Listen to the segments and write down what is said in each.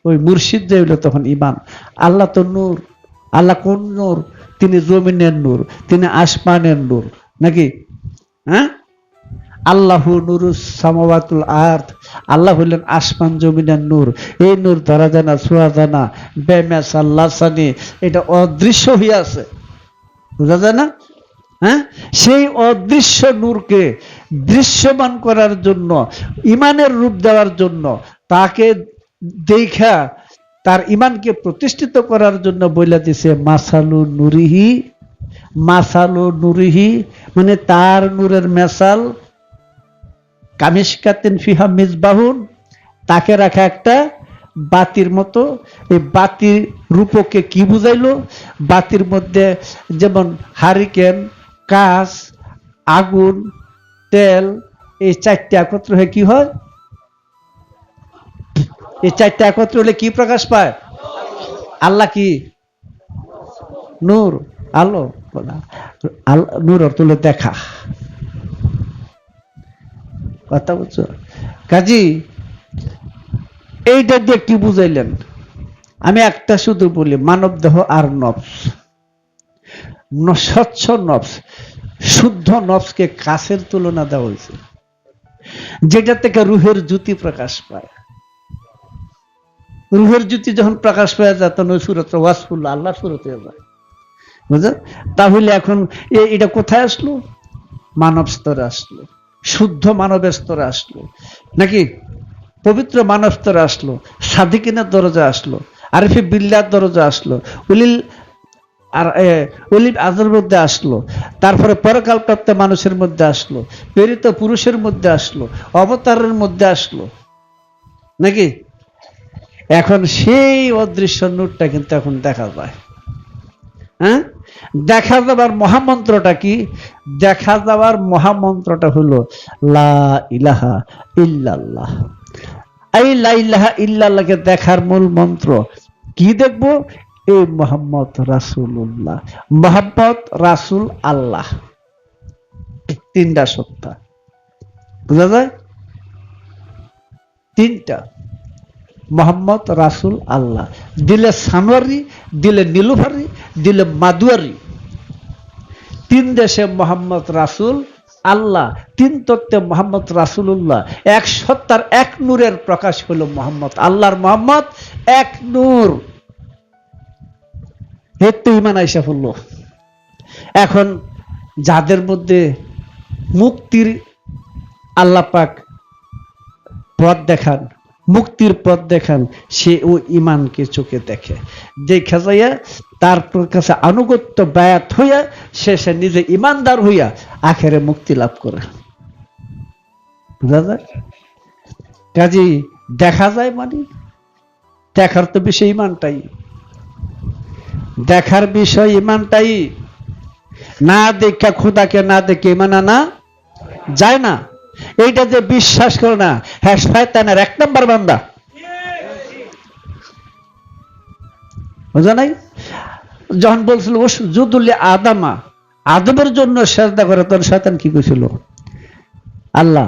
ওই মুর্শিদ যে হইলো তখন ইমান। আল্লাহ তো নূর। আল্লাহ কোন নূর? তিনি জমিনের নূর, তিনি আসমানের নূর, নাকি? হ্যাঁ, আল্লাহু নূরুস সামাওয়াতুল আরদ, আল্লাহ হইলেন আসমান জমিনের নূর। এই নূর ধরা যায় না, ছোঁয়া যায় না, বেমেসাল লাসানি, এটা অদৃশ্য হয়ে আছে, বোঝা যায় না? হ্যাঁ, সেই অদৃশ্য নূরকে দৃশ্যমান করার জন্য, ইমানের রূপ দেওয়ার জন্য, তাকে দেখা তার ইমানকে প্রতিষ্ঠিত করার জন্য বলে দিছে মাসালু নুরিহি। মাসালু নুরিহি মানে তার নূরের মেসাল কামিশকাতিন ফিহা মিসবাহুন, তাকে রাখা একটা বাতির মতো। এই বাতির রূপকে কি বুঝাইলো? বাতির মধ্যে যেমন হারিকেন, কাঁচ, আগুন, তেল, এই চারটে একত্র হয়ে কি হয়? এই চারটে একত্র হলে কি প্রকাশ পায়? আল্লাহ কি? নূর, আলো। নূর অর্থ হলো দেখা, কথা বুঝছো? কাজী এইটা দিয়ে কি বুঝাইলেন? আমি একটা শুধু বলি, মানব দেহ আর নফস, স্বচ্ছ নফস, শুদ্ধ নফসকে কাছের তুলনা দেওয়া হয়েছে, যেটা থেকে রুহের জ্যোতি প্রকাশ পায়। রুহের জ্যোতি যখন প্রকাশ পায় যায় তখন ওই সুরত ওয়াসফুল্লাহ, আল্লাহ সুরত হয়ে যায়, বুঝলেন? তাহলে এখন এটা কোথায় আসলো? মানব স্তরে আসলো, শুদ্ধ মানবের স্তরে আসলো, নাকি? পবিত্র মানব স্তরে আসলো, সাদিকিনের দরজা আসলো, আরিফে বিল্লাহর দরজা আসলো, উলিল আর অলিভ আজের মধ্যে আসলো, তারপরে পরকাল প্রাপ্ত মানুষের মধ্যে আসলো, প্রেরিত পুরুষের মধ্যে আসলো, অবতারের মধ্যে আসলো, নাকি? এখন সেই অদৃশ্য নূরটা কিন্তু এখন দেখা যায়। হ্যাঁ, দেখা যাবার মহামন্ত্রটা কি? দেখা যাবার মহামন্ত্রটা হলো লা ইলাহা ইল্লাল্লাহ। এই লা ইলাহা ইল্লাল্লাহকে দেখার মূল মন্ত্র কি? দেখবো এই মোহাম্মদ রাসূলুল্লাহ, মোহাম্মদ রাসূল আল্লাহ, তিনটা সত্তা, বুঝা যায়? তিনটা, মোহাম্মদ রাসূল আল্লাহ, দিলে সানোয়ারি, দিলে নীলুফারি, দিলে মাদুয়ারি, তিন দেশে মোহাম্মদ রাসূল আল্লাহ, তিন তত্ত্বে মোহাম্মদ রাসূলুল্লাহ, এক সত্তার এক নূরের প্রকাশ হলো মোহাম্মদ। আল্লাহর মোহাম্মদ এক নূর। হেতু ইমান আইসা পড়ল। এখন যাদের মধ্যে মুক্তির আল্লাহ পাক পথ দেখান, মুক্তির পথ দেখান, সে ও ইমানকে চোখে দেখে, দেখা যাইয়া তার কাছে আনুগত্য বায়াত হইয়া সে নিজে ইমানদার হইয়া আখেরে মুক্তি লাভ করে। বুঝা যায়? কাজী দেখা যায় মানে দেখার তো বিষয় ইমানটাই, দেখার বিষয় ইমানটাই। না দেখা, খোদাকে না দেখে ইমান আনা যায় না। এইটা যে বিশ্বাস করে না, হ্যাঁ শয়তানের এক নম্বর বান্দা, বুঝা নাই? যখন বলছিল ওসজুদুল্লি আদামা, আদমের জন্য সেজদা করে, তখন শয়তান কি কইছিল? আল্লাহ,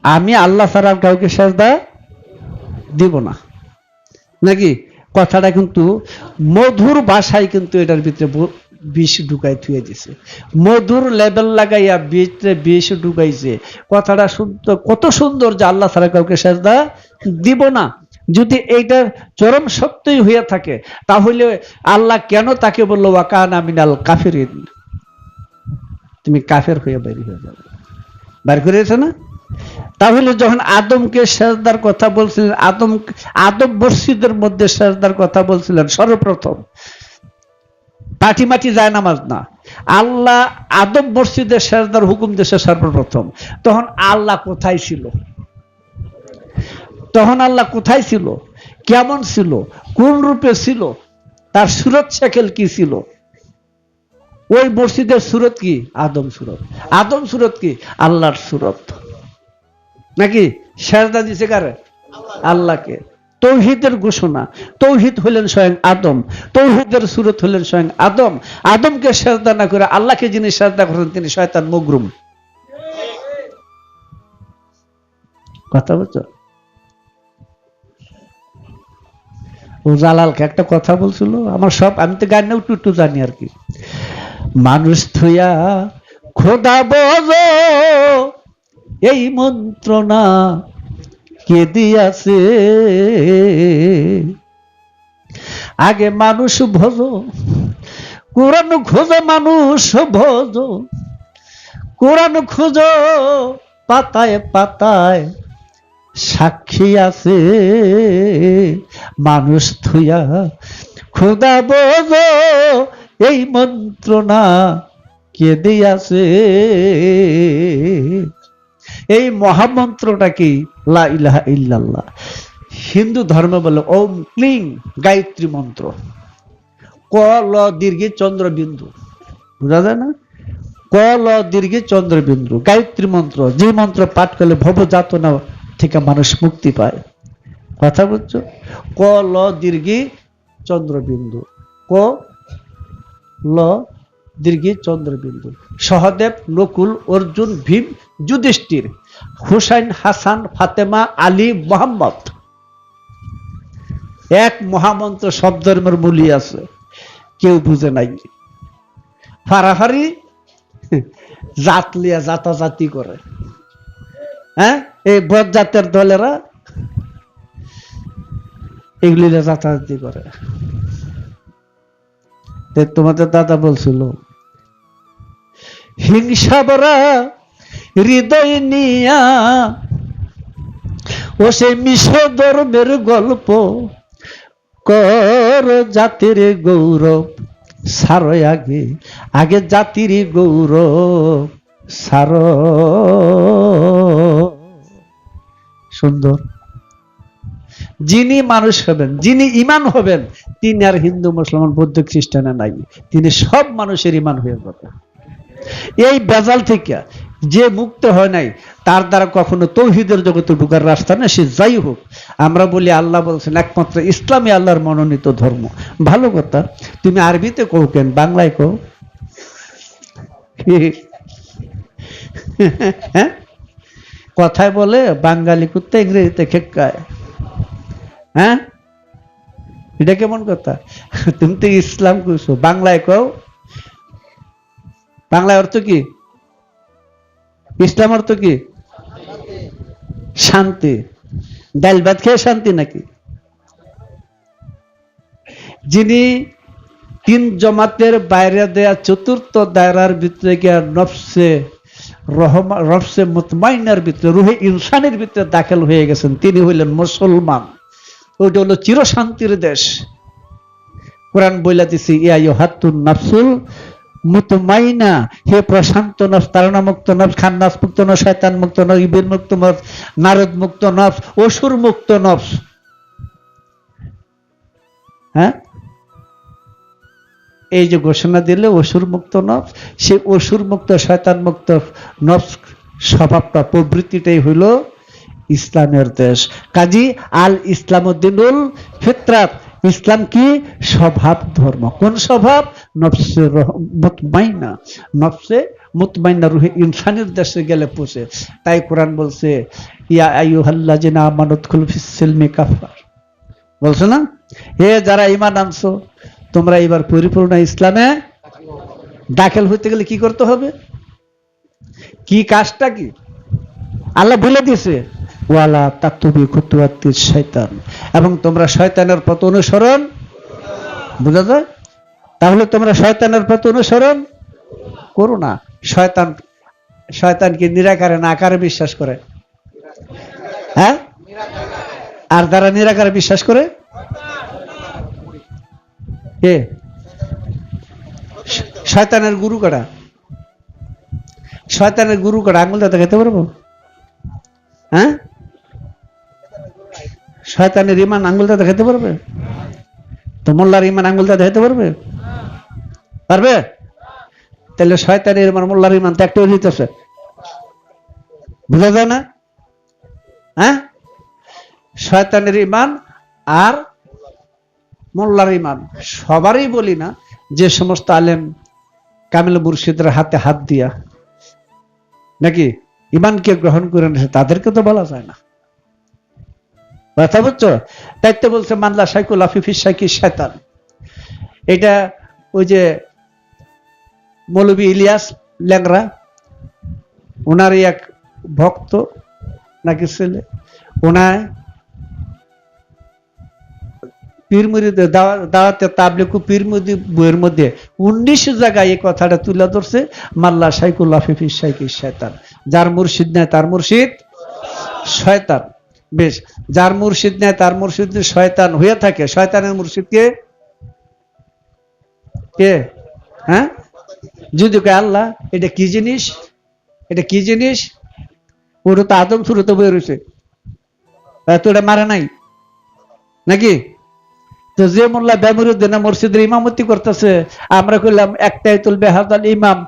আমি আল্লাহ ছাড়া কাউকে সেজদা দিব না, নাকি? কথাটা কিন্তু মধুর ভাষায় কিন্তু এটার ভিতরে বিষ ঢুকাই থুয়ে দিছে, মধুর লেবেল লাগাইয়া ভিতরে বিষ ঢুকাইছে। কথাটা শুদ্ধ, কত সুন্দর যে আল্লাহ ছাড়া কাউকে সেজদা দিব না। যদি এইটা চরম সত্যই হয়ে থাকে, তাহলে আল্লাহ কেন তাকে বললো ওয়াকানা মিনাল কাফিরিন, তুমি কাফের হয়ে বের হয়ে যাবে, বের করেছে না? তাহলে যখন আদমকে সেজদার কথা বলছিলেন, আদম মসজিদের মধ্যে সেজদার কথা বলছিলেন, সর্বপ্রথম পাটি মাটি যায় নামাজ না, আল্লাহ আদম মসজিদের সেজদার হুকুম দিয়েছে সর্বপ্রথম। তখন আল্লাহ কোথায় ছিল? তখন আল্লাহ কোথায় ছিল? কেমন ছিল? কোন রূপে ছিল? তার সুরত শাকেল কি ছিল? ওই মসজিদের সুরত কি? আদম সুরত। আদম সুরত কি? আল্লাহর সুরত, নাকি? সেজদা দিছে কারে? আল্লাহকে। তৌহিদের ঘোষণা, তৌহিদ হলেন স্বয়ং আদম, তৌহিদের সুরত হলেন স্বয়ং আদম। আদমকে সেজদা না করে আল্লাহকে যিনি সেজদা করেন তিনি শয়তান মুগরুম। কথা বলছো? ও জালালকে একটা কথা বলছিল, আমার সব আমি তো গান একটু একটু জানি আর কি। মানুষ থুয়া খোদা বজ, এই মন্ত্রণা কে দিয়াছে, আগে মানুষ ভজ, কোরআন খোঁজো মানুষ ভজ, কোরআন খোঁজো পাতায় পাতায় সাক্ষী আছে, মানুষ থুয়া খোদা বজ, এই মন্ত্রণা কে দিয়াছে। এই মহামন্ত্রটা কি? লা ইলাহা ইল্লাল্লাহ। হিন্দু ধর্ম বলে ওম ক্লিং গায়ত্রী মন্ত্র, ক ল দীর্ঘে চন্দ্রবিন্দু, বুঝা যায় না? ক ল দীর্ঘে চন্দ্রবিন্দু গায়ত্রী মন্ত্র, যে মন্ত্র পাঠ করলে ভব যাতনা থেকে মানুষ মুক্তি পায়। কথা বুঝছো? ক ল দীর্ঘে চন্দ্রবিন্দু, ক ল দীর্ঘে চন্দ্রবিন্দু। সহদেব, নকুল, অর্জুন, ভীম, যুধিষ্ঠির, হুসাইন, হাসান, ফাতেমা, আলী, মোহাম্মদ। এক মহামন্ত্র সব ধর্মের মূলই আছে, কেউ বুঝে নাই। ফারাফারি জাত লিয়া জাতাজাতি করে, হ্যাঁ, এই বদ জাতের দলেরা এগুলি জাতাজাতি করে। তোমাদের দাদা বলছিল, হিংসা ভরা হৃদয় নিয়া ও সেই মিশ ধর্মের গল্প কর, জাতির গৌরব সারো আগে, আগে জাতির গৌরব সারো। সুন্দর। যিনি মানুষ হবেন, যিনি ইমান হবেন, তিনি আর হিন্দু, মুসলমান, বৌদ্ধ, খ্রিস্টানে নাই, তিনি সব মানুষের ইমান হয়ে যাবে। এই বেজাল থেকে যে মুক্ত হয় নাই, তার দ্বারা কখনো তৌহিদের জগতে ঢুকার রাস্তা না। সে যাই হোক, আমরা বলি আল্লাহ বলছেন একমাত্র ইসলামী আল্লাহর মনোনীত ধর্ম। ভালো কথা, তুমি আরবিতে কও কেন, বাংলায় কও। হ্যাঁ, কথায় বলে বাঙালি কুত্তা ইংরেজিতে খেকায়। হ্যাঁ, এটা কেমন কথা? তুমি তো ইসলাম কইছো, বাংলায় কও। বাংলায় অর্থ কি? ইসলাম অর্থ কি? শান্তি। ডাল ভাত খেয়ে শান্তি নাকি? যিনি তিন জমাতের বাইরে দেয়া চতুর্থ দায়রার ভিতরে গিয়া নফসে রহমান, নফসে মুতমাইনার ভিতরে, রুহে ইনসানের ভিতরে দাখিল হয়ে গেছেন, তিনি হইলেন মুসলমান। ওইটা হলো চিরশান্তির দেশ। কোরআন বইলা দিছি, ইয়া আইয়ুহাতুন নাফসুল মুতমাইনা, হে প্রশান্ত নফস, তাড়না মুক্ত নফস, খান্নাস মুক্ত নফস, শয়তান মুক্ত নফস, ইবিল মুক্ত নফস, নারদ মুক্ত নফস, অসুর মুক্ত নফস। হ্যাঁ, এই যে ঘোষণা দিলে অসুর মুক্ত নফস, সে অসুর মুক্ত শয়তান মুক্ত নফস স্বভাবটা, প্রবৃত্তিটাই হইল ইসলামের দেশ। কাজী আল ইসলামউদ্দিনুল ফিতরাত, ইসলাম কি? স্বভাব ধর্ম। কোন স্বভাব? নফসে মুতমাইনা, নফসে মুতমাইনা, রুহে ইনসানের দেশে গেলে পৌঁছে। তাই কোরআন বলছে, ইয়া আইয়ুহাল্লাযিনা আমানু উদখুলু ফিস-সিলমি কাফা, বলছে না? হে যারা ঈমান আনছো, তোমরা এবার পরিপূর্ণ ইসলামে দাখিল হইতে গেলে কি করতে হবে? কি কাজটা কি? আল্লাহ বলে দিয়েছে, ওয়ালা তাকতুবি খুতুওয়াতিশ শাইতান, এবং তোমরা শয়তানের পথ অনুসরণ, বুঝা যায়? তাহলে তোমরা শয়তানের পথ অনুসরণ করো না। শয়তান, শয়তান কি নিরাকারে না আকারে বিশ্বাস করে? হ্যাঁ, আর যারা নিরাকারে বিশ্বাস করে, কে? শয়তানের গুরু কাটা, শয়তানের গুরু কাটা, আঙুলটা দেখাতে পারবো? হ্যাঁ, শয়তানের ইমান আঙুলটা দেখাতে পারবে? তো মোল্লার ইমান আঙুলটা দেখাতে পারবে? পারবে? তাহলে শয়তানের ইমান, মোল্লার ইমান তো একটা হইতেছে, বুঝা যায় না? হ্যাঁ, শয়তানের ইমান আর মোল্লার ইমান সবারই বলি না, যে সমস্ত আলেম কামিল মুর্শিদের হাতে হাত দিয়া নাকি ইমানকে গ্রহণ করে নিয়েছে, তাদেরকে তো বলা যায় না। কথা বুঝছো? তাই তো বলছে মানলা সাইকুল আফিফিস সাইকি শয়তান। এটা ওই যে মৌলবী ইলিয়াস ল্যাংরা, ওনারই এক ভক্ত নাকি ছেলে, ওনায় পীর মুরিদ দাওয়াতে তাবলিগ পীর মুরিদ বইয়ের মধ্যে 19 জায়গায় এই কথাটা তুলে ধরছে, মাল্লা সাইকুল আফিফিস সাইকি শয়তান। যার মুর্শিদ নেয় তার মুর্শিদ শয়তান। বেশ, যার মুর্শিদ নেয় তার মুর্শিদ শয়তান হয়ে থাকে, শয়তানের মুর্শিদ কে? কে? হ্যাঁ, যদি কে আল্লাহ। এটা কি জিনিস? এটা কি জিনিস? ওটা তো আদম শুরুতে বয়ে রয়েছে, তো এটা মারে নাই নাকি? তো যে মোল্লা বেমরুদ্দিন মসজিদের ইমামতি করতেছে, আমরা কইলাম একটাই তুলবে হাজাল ইমাম,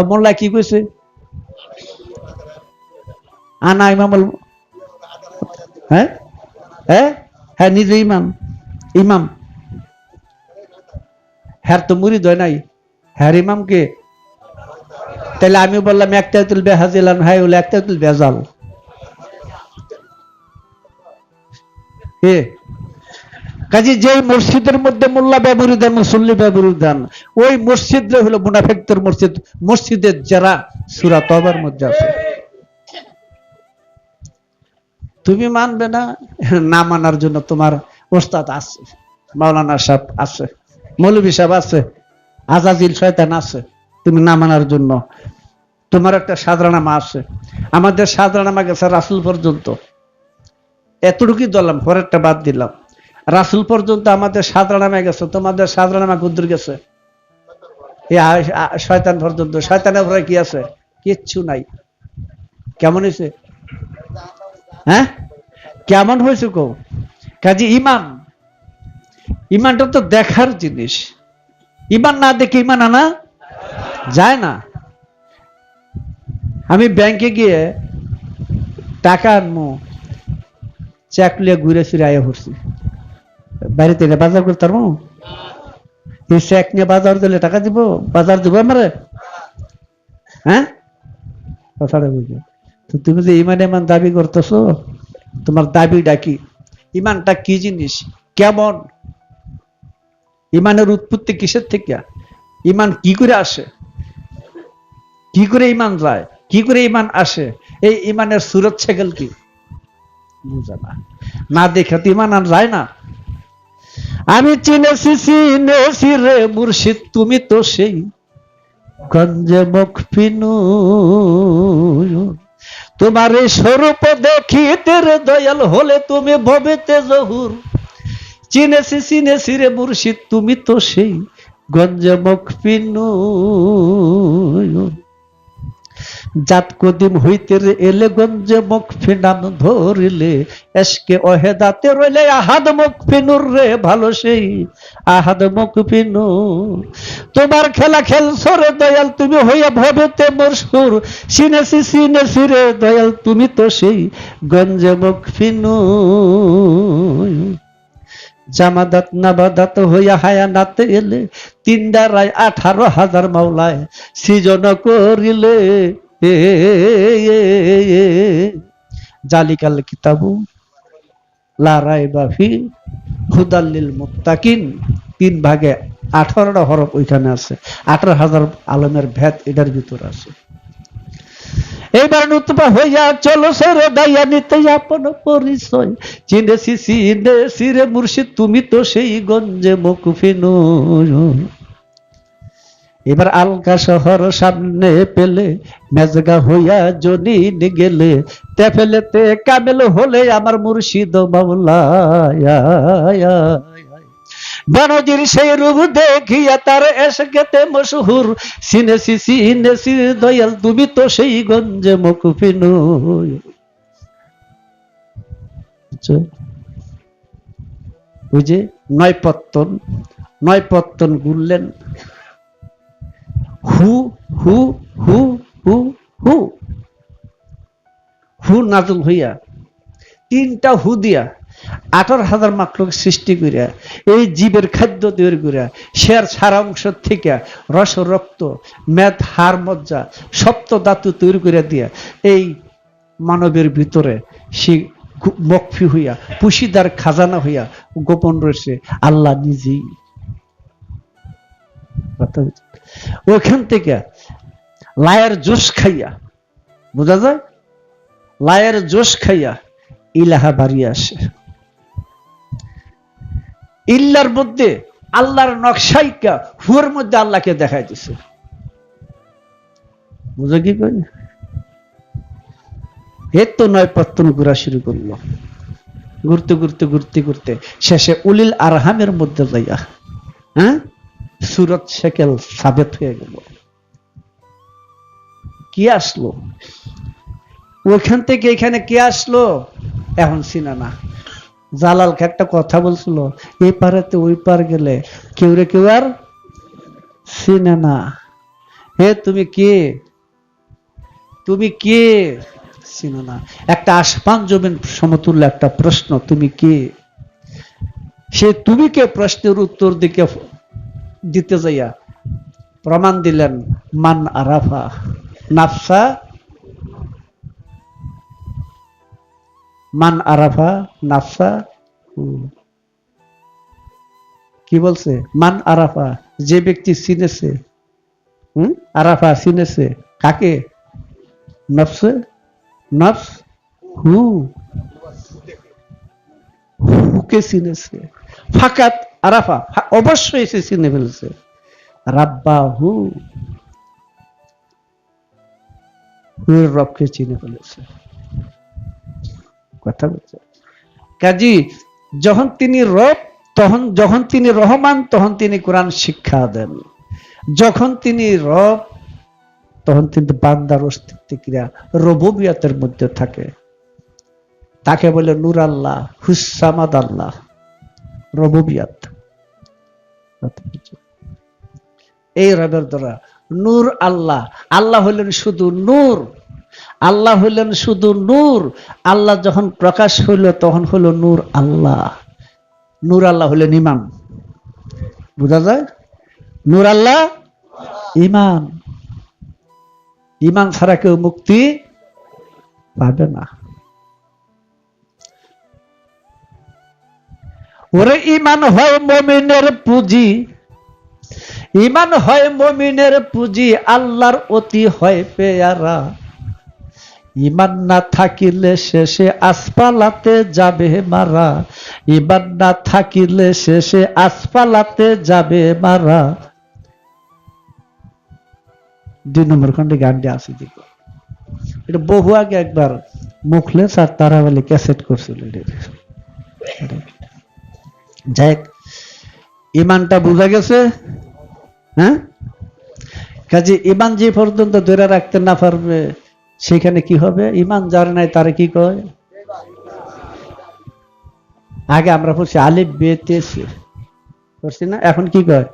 মোল্লা কি কইছে? আনা ইমামুল, হ্যাঁ হ্যাঁ হ্যাঁ, নিজে ইমাম। ইমাম হ্যার তো মুরিদ হয় নাই, হ্যার ইমাম কে? তাহলে আমি বললাম একটাই তুলবে হাজিলাম, হ্যাঁ বলে একটাই তুলবে হাজাল। কাজে যে মসজিদের মধ্যে মোল্লা ব্যবহৃদান মুসল্লি ব্যবহৃদান, ওই মসজিদ হলো মুনাফিকদের মসজিদ। মসজিদের যারা সূরা তওবার মধ্যে আছে। তুমি মানবে না, না মানার জন্য তোমার ওস্তাদ আছে, মাওলানা সাহেব আছে, মৌলভী সাহেব আছে, আজাজিল শয়তান আছে। তুমি না মানার জন্য তোমার একটা সাদরানামা আছে। আমাদের সাদরানামা গেছে রাসূল পর্যন্ত, এতটুকুই ধরলাম, পরেরটা বাদ দিলাম। রাসূল পর্যন্ত আমাদের সাদরানামা গেছে, তোমাদের সাদরানামা কুদ্দুর গেছে শয়তান পর্যন্ত। শয়তানের উপরে কি আছে? কিচ্ছু নাই। কেমন হয়েছে? হ্যাঁ, কেমন হয়েছে কো? কাজে ইমান, ইমানটা তো দেখার জিনিস। ইমান না দেখে ইমান আনা যায় না। আমি ব্যাংকে গিয়ে টাকা আনবো, চেক লিয়ে ঘুরে ফিরে আয়া পড়ছি, বাড়িতে বাজার করতে পারবো? এই চেক নিয়ে বাজার দিলে টাকা দিব? বাজার দিব আমারে? হ্যাঁ, কথাটা বুঝো। তো তুমি যে ইমান ইমান দাবি করতেছো, তোমার দাবিটা কি? ইমানটা কি জিনিস? কেমন? ইমানের উৎপত্তি কিসের থেকে? ইমান কি করে আসে? কি করে ইমান যায়? কি করে ইমান আসে? এই ইমানের সুরত ছেগেল কি বুঝে না, না দেখে তো ইমান আর যায় না। আমি চিনেছি চিনেছি রে মুর্শিদ, তুমি তো সেই গঞ্জে মুখ পিনু, তোমার এই স্বরূপ দেখিতে রে দয়াল হলে তুমি ভবেতে জহুর। চিনেছি চিনেছি রে মুর্শিদ, তুমি তো সেই গঞ্জে মুখ পিনু, জাত কদিম হইতে রে এলে গঞ্জে মুখ ফিনাম ধরিলে, এসকে অহেদাতে রইলে আহাদ মুখ ফিনুর রে ভালো সেই আহাদ মুখ ফিনু। তোমার খেলা খেলছো রে দয়াল, তুমি হইয়া ভবেতে মশহুর। চিনেছি চিনেছি রে দয়াল, তুমি তো সেই গঞ্জে মুখ ফিনু। জামাদাত নাবাদাত হইয়া হায়ানাতে এলে, 3,18,000 মাওলায় সৃজন করিলে। জালিকাল কিতাবু লা রাইবা ফি হুদাল লিল মুত্তাকিন। 3 ভাগে 18টা হরফ ওইখানে আছে, 18,000 আলমের ভেদ এটার ভিতর আছে। এইবার নতুবা হইয়া চলো সরে দাইয়া নিতে আপন পরিচয়। চিনেছি চিনেছি রে মুর্শিদ, তুমি তো সেই গঞ্জে মুখ ফিনু। এবার আলকা শহর সামনে পেলে, মেজগা হইয়া জনিন গেলে, তে ফেলেতে কামেল হলে আমার মুর্শিদ মাওলা। বানজির সেই রূপ দেখিয়া তার এসকেতে মশহুর। চিনেছি চিনেছি দয়াল, তুমি তো সেই গঞ্জে মুখ ফিনু। ওই যে নয়পত্তন ঘুরলেন, হু হু হু হু হু হু নাজুল হইয়া, 3টা হু দিয়া 18,000 মাখলুক সৃষ্টি করিয়া, এই জীবের খাদ্য তৈরি করিয়া, শের সারা অংশ থেকে রস রক্ত মেদ হাড় মজ্জা সপ্ত ধাতু তৈরি করে দিয়া, এই মানবের ভিতরে মকফি হইয়া, পুশিদার খাজানা হইয়া গোপন রয়েছে আল্লাহ নিজেই। ওইখান থেকে লায়ের জোশ খাইয়া, বোঝা যায়, লায়ের জোশ খাইয়া ইলাহা বাড়িয়ে আসে। ইল্লার মধ্যে আল্লাহর নকশাইকা হুয়ার মধ্যে আল্লাহকে দেখাই দিছে। বুঝো কি কই? এর তো নয় পত্তন ঘুরা শুরু করলো, ঘুরতে ঘুরতে ঘুরতে ঘুরতে শেষে উলিল আরহামের মধ্যে যাইয়া সুরত শেকেল সাবেত হয়ে গেল। কি আসলো ওখান থেকে এখানে? কি আসলো এখন চিনা না। জালালকে একটা কথা বলছিল, এই পারেতে ওই পার গেলে কেউ রে কেউ আর চিনে না। হে তুমি কে? তুমি কে? চিনো না। একটা আসমান জমিন সমতুল্য একটা প্রশ্ন, তুমি কে? সে তুমি কে প্রশ্নের উত্তর দিকে দিতে যাইয়া প্রমাণ দিলেন মান আরাফা নাফসা, মান আরাফা নাফসা। কি বলছে? মান আরাফা, যে ব্যক্তি চিনেছে। আরাফা চিনেছে কাকে? নফসে, নফস হু, হুকে চিনেছে। ফাকাত আরাফা, অবশ্যই সে চিনে ফেলছে রাব্বা হু, হুয়ের রবকে চিনে ফেলেছে। কথা বলছে কাজী যখন তিনি রব, তখন যখন তিনি রহমান তখন তিনি কোরআন শিক্ষা দেন। যখন তিনি রব তখন কিন্তু বান্দার অস্তিত্ব ক্রিয়া রবুবিয়তের মধ্যে থাকে। তাকে বলে নূর আল্লাহ, হুসামাদ আল্লাহ, রবুবিয়ত। এই রবের দ্বারা নূর আল্লাহ, আল্লাহ হলেন শুধু নূর, আল্লাহ হইলেন শুধু নূর। আল্লাহ যখন প্রকাশ হইল তখন হলো নূর আল্লাহ। নূর আল্লাহ হলেন ইমান। বুঝা যায়? নূর আল্লাহ ইমান। ইমান ছাড়া কেউ মুক্তি পাবে না। ওরে ইমান হয় মুমিনের পুঁজি, ইমান হয় মুমিনের পুঁজি, আল্লাহর অতি হয় পেয়ারা। ইমান না থাকিলে শেষে আসফালাতে যাবে মারা, ইমান না থাকিলে শেষে আসফালাতে যাবে মারা। 2 নম্বর খন্ডে গানটি আছে, দেখো এটা বহু আগে একবার মুখলেস আর তারাওয়ালি ক্যাসেট করছিল। যাই ইমানটা বোঝা গেছে। হ্যাঁ, কাজে ইমান যে পর্যন্ত ধরে রাখতে না পারবে সেখানে কি হবে? ইমান যার নাই তারে কি কয়? আগে আমরা পড়ছি আলিফ বে তেসে পড়ছি না, এখন কি কয়?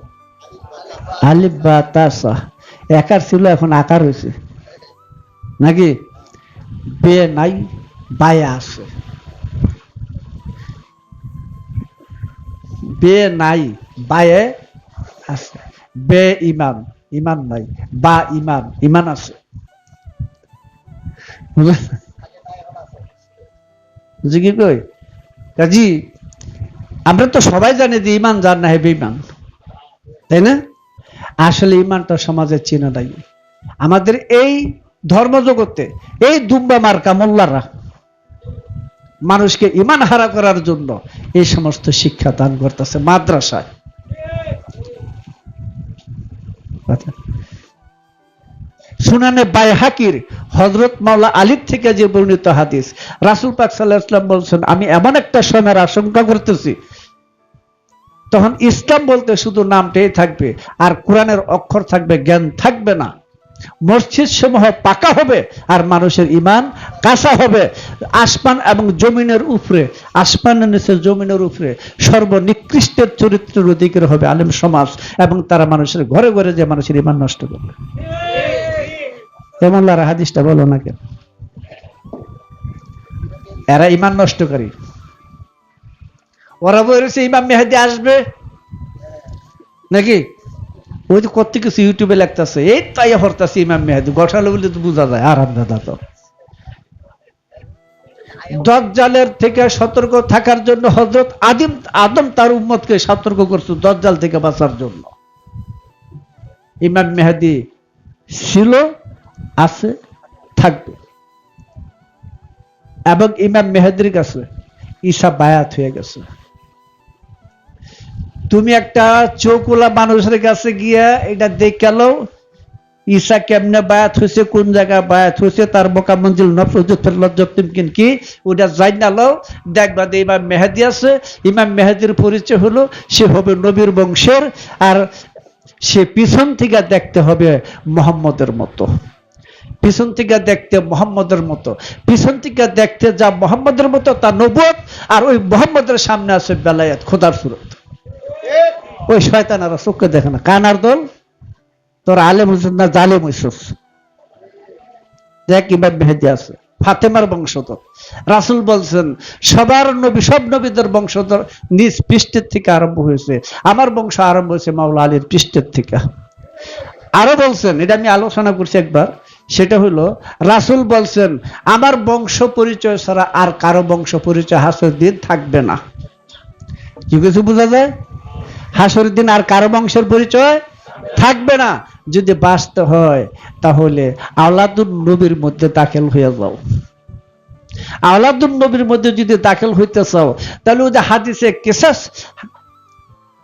আলিফ বা তাসা। একার ছিল এখন আকার হয়েছে নাকি? বে নাই, বায়ে আছে। বে নাই, বায়ে আছে। বে ইমান, ইমান নাই। বা ইমান, ইমান আছে। কি কই কাজী আমরা তো সবাই জানি যে ইমান যার না হেবে ইমান, তাই না? আসলে ইমানটা সমাজের চিনা নাই। আমাদের এই ধর্মজগতে এই দুম্বা মার্কা মোল্লারা মানুষকে ইমান হারা করার জন্য এই সমস্ত শিক্ষা দান করতেছে মাদ্রাসায়। সুনানে বাইহাকির হযরত মাওলা আলী থেকে যে বর্ণিত হাদিস, রাসূল পাক সাল্লাল্লাহু আলাইহি ওয়াসাল্লাম বলেছেন, আমি এমন একটা সময়ের আশঙ্কা করতেছি তখন ইসলাম বলতে শুধু নামটাই থাকবে আর কোরআনের অক্ষর থাকবে, জ্ঞান থাকবে না। মসজিদ সমূহ পাকা হবে আর মানুষের ঈমান কাঁচা হবে। আসমান এবং জমিনের উপরে, আসমানের নিচে জমিনের উপরে সর্বনিকৃষ্টের চরিত্রের অধিকারী হবে আলেম সমাজ, এবং তারা মানুষের ঘরে ঘরে যে মানুষের ঈমান নষ্ট করবে। এমন লারা হাদিসটা বলো না কেন? এরা ঈমান নষ্টকারী। ওরা বলেছে ইমাম মেহেদী আসবে নাকি? ওই যে কত কিছু ইউটিউবে লেখতেছে, এই তাই হরতাছে ইমাম মেহেদী, গঠালো বলে তো বোঝা যায়। আরাম দাদা তো দজ্জালের থেকে সতর্ক থাকার জন্য হযরত আদম তার উম্মতকে সতর্ক করছে দজ্জাল থেকে বাঁচার জন্য। ইমাম মেহেদী ছিল, আছে, থাকবে। এবং ইমাম মেহেদীর কাছে ঈসা বায়াত হয়ে গেছে। তুমি একটা চোখওয়ালা মানুষের কাছে গিয়া এটা দেখালো ঈসা কেমনে বায়াত হয়েছে, কোন জায়গায় বায়াত হয়েছে, তার বোকা মঞ্জিল নফরুদ্দিন কি ওটা যাই না লো, দেখবা যে ইমাম মেহেদী আছে। ইমাম মেহেদীর পরিচয় হলো সে হবে নবীর বংশের, আর সে পিছন থেকে দেখতে হবে মুহাম্মদের মতো, পিছন থেকে দেখতে মুহাম্মদের মতো, পিছন থেকে দেখতে যা মুহাম্মদের মতো তা নবুয়ত, আর ওই মুহাম্মদের সামনে আছে বেলায়েত, খোদার সুরত। ওই শয়তানেরা চোখে দেখে না। কানার দল, তোর আলেম হইছিস না জালেম হইছিস? দেখ ইমাম মেহেদী আছে, ফাতেমার বংশধর। রাসূল বলছেন সবার নবী, সব নবীদের বংশধর নিজ পৃষ্ঠের থেকে আরম্ভ হয়েছে, আমার বংশ আরম্ভ হয়েছে মাওলা আলীর পৃষ্ঠের থেকে। আরো বলছেন, এটা আমি আলোচনা করছি একবার, সেটা হলো রাসূল বলছেন আমার বংশ পরিচয় ছাড়া আর কারো বংশ পরিচয় হাসরের দিন থাকবে না। কি কিছু বোঝা যায়? হাসরের দিন আর কারো বংশের পরিচয় থাকবে না। যদি বাঁচতে হয় তাহলে আওলাদুন নবীর মধ্যে দাখিল হয়ে যাও। আওলাদুন নবীর মধ্যে যদি দাখিল হইতে চাও তাহলে ওই যে হাদিসে কিসাস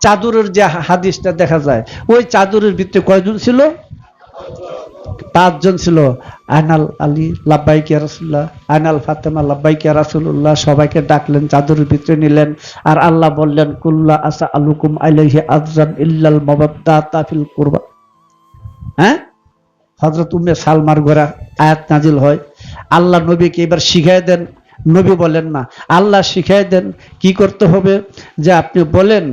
চাদরের যে হাদিসটা দেখা যায়, ওই চাদরের ভিতরে কয়জন ছিল? 5 জন ছিল। আনাল আলী লাব্বাইক ইয়া রাসূলুল্লাহ, আনাল ফাতেমা লাব্বাইক ইয়া রাসূলুল্লাহ। সবাইকে ডাকলেন, চাদরের ভিতরে নিলেন, আর আল্লাহ বললেন কুল্লা আসা আলুকুম আলাইহি আজরান ইল্লাল মাওয়াদ্দাতা ফিল কুরবা। হ্যাঁ, হযরত উম্মে সালমার ঘরে আয়াত নাজিল হয়। আল্লাহ নবীকে এবার শিখাই দেন। নবী বলেন না, আল্লাহ শিখাই দেন কি করতে হবে, যে আপনি বলেন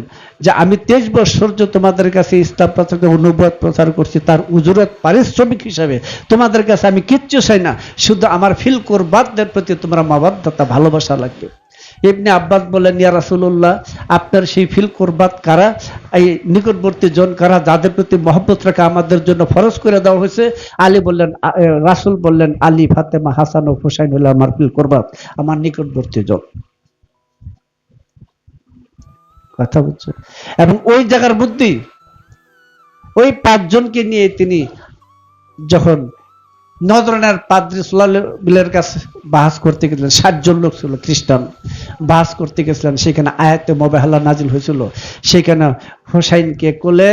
যে আমি 23 বছর যে তোমাদের কাছে ইসলাম প্রচার নবুয়ত প্রচার করছি, তার উজুরত পারিশ্রমিক হিসাবে তোমাদের কাছে আমি কিচ্ছু চাই না, শুধু আমার ফিল কুরবাতদের প্রতি তোমরা মাওয়াদ্দাতা ভালোবাসা লাগবে। ইবনে আব্বাস বলেন ইয়া রাসূলুল্লাহ, আপনার সেই ফিল কুরবাত কারা, এই নিকটবর্তী জন কারা, যাদের প্রতি মহব্বত রাখা আমাদের জন্য ফরজ করে দেওয়া হয়েছে? আলী বললেন, রাসূল বললেন আলী, ফাতেমা, হাসান ও হুসাইন হলো আমার ফিল কুরবাত, আমার নিকটবর্তী জন। কথা বুঝছো? এবং ওই জায়গার বুদ্ধি ওই 5 জনকে নিয়ে তিনি যখন নজরানের পাদ্রী সুলাইমানের কাছে বাহাস করতে গেছিলেন, 60 জন লোক ছিল খ্রিস্টান, বাহাস করতে গেছিলেন, সেখানে আয়াতে মুবাহালা নাজিল হয়েছিল। সেখানে হুসাইনকে কোলে,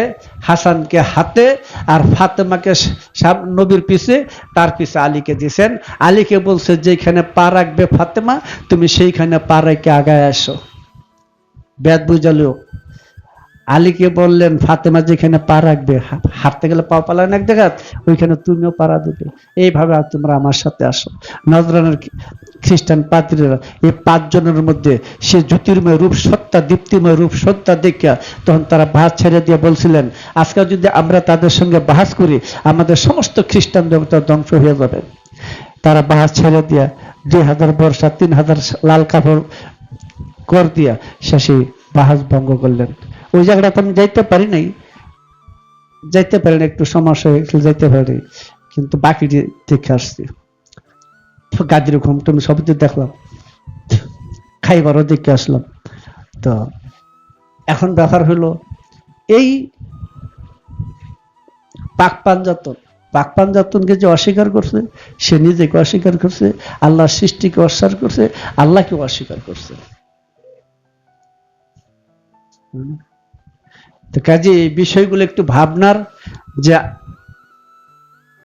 হাসানকে হাতে, আর ফাতেমাকে নবীর পিছে, তার পিছে আলীকে দিয়েছেন। আলীকে বলছে যেখানে পা রাখবে ফাতেমা, তুমি সেইখানে পা রেখে আগায় আসো। বেদ বুঝালো। আলীকে বললেন ফাতেমা যেখানে পা রাখবে, হাঁটতে গেলে পা পালান এক জায়গা, ওইখানে তুমিও পাড়া দেবে, এইভাবে তোমরা আমার সাথে আসো। নজরানের খ্রিস্টান পাদ্রীরা এই 5 জনের মধ্যে সে জ্যোতির্ময় রূপ সত্তা, দীপ্তিময় রূপ সত্তা দেখিয়া তখন তারা বাহাস ছেড়ে দিয়ে বলছিলেন আজকে যদি আমরা তাদের সঙ্গে বাহাস করি আমাদের সমস্ত খ্রিস্টান দেবতা ধ্বংস হয়ে যাবে। তারা বাহাস ছেড়ে দিয়া 2000 বর্ষা 3000 লাল কাপড় কর দিয়া শেষে বাহাস ভঙ্গ করলেন। ওই জায়গাটা আমি যাইতে পারি নাই, একটু সমস্যা হয়েছিল, যাইতে পারি, কিন্তু বাকি দেখে আসছি। গাদির ঘুম টুম সবই দেখলাম, খাইবারও দেখে আসলাম। তো এখন ব্যাপার হলো এই পাক পাঞ্জাতনকে যে অস্বীকার করছে, সে নিজেকে অস্বীকার করছে, আল্লাহর সৃষ্টিকে অস্বীকার করছে, আল্লাহকে অস্বীকার করছে। তো কাজে এই বিষয়গুলো একটু ভাবনার, যে